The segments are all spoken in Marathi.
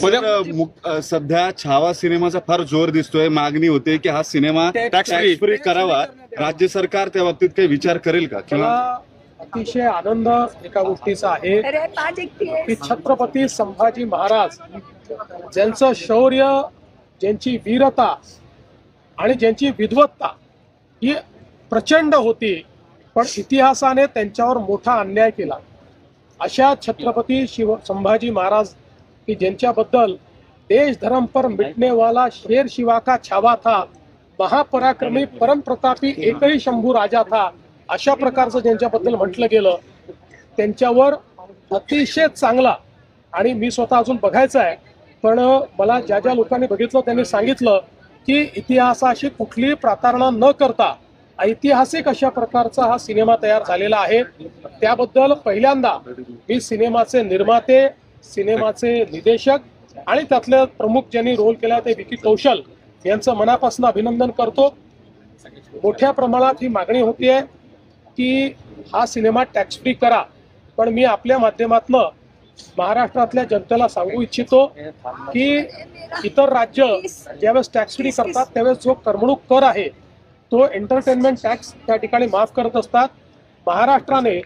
पण सध्या छावा सिनेमाचा फार जोर दिसतोय, मागणी होते की हा सिनेमा टॅक्स फ्री करावा, राज्य सरकार त्या बाबतीत काही विचार करेल का? किंवा अतिशय आनंद एका गोष्टीचा आहे की छत्रपती संभाजी महाराज ज्यांचं शौर्य, ज्यांची वीरता आणि ज्यांची विद्वत्ता ही प्रचंड होती, पण इतिहासाने त्यांच्यावर मोठा अन्याय केला. अशा छत्रपती संभाजी महाराज की ज्यांच्याबद्दल देश धर्म पर मिटने वाला शेर शिवा का छावा था, महापराक्रमी परम प्रतापी एकही शंभू राजा था, अशा प्रकारचं ज्यांच्याबद्दल म्हटलं गेलं, त्यांच्यावर अतिशय चांगला, आणि मी स्वतः अजून बघायचं आहे, पण मला ज्या ज्या लोकांनी बघितलं त्यांनी सांगितलं की इतिहासाशी कुठलीही प्रतारणा न करता ऐतिहासिक अशा प्रकारचा हा सिनेमा तयार झालेला आहे. त्याबद्दल पहिल्यांदा मी सिनेमाचे निर्माते, सिनेमाचे निर्देशक आणि त्यातले प्रमुख ज्यांनी रोल केला ते विकी कौशल यांचं मनापासून अभिनंदन करतो. मोठ्या प्रमाणात ही मागणी होतीये की हा सिनेमा टॅक्स फ्री करा, पण मी आपल्या माध्यमातून महाराष्ट्रातल्या जनतेला सांगू इच्छितो की इतर राज्य ज्यावेळेस टॅक्स फ्री करतात त्यावेळेस जो करमणूक कर आहे तो एंटरटेनमेंट टॅक्स त्या ठिकाणी माफ करत असतात. महाराष्ट्राने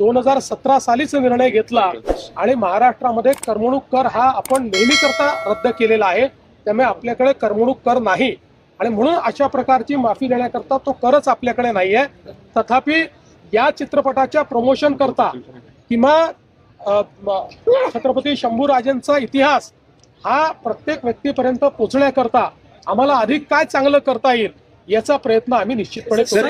2017 सालीच निर्णय घेतला आणि महाराष्ट्रामध्ये करमणूक कर हा आपण नेहमी करता रद्द केलेला आहे, त्यामुळे आपल्याकडे करमणूक कर नाही आणि म्हणून अशा प्रकारची माफी देण्याकरता तो करच आपल्याकडे नाही आहे. तथापि या चित्रपटाच्या प्रमोशन करता किंवा छत्रपती शंभूराजांचा इतिहास हा प्रत्येक व्यक्तीपर्यंत पोहोचण्याकरता आम्हाला अधिक काय चांगलं करता येईल याचा प्रयत्न आम्ही निश्चितपणे करू.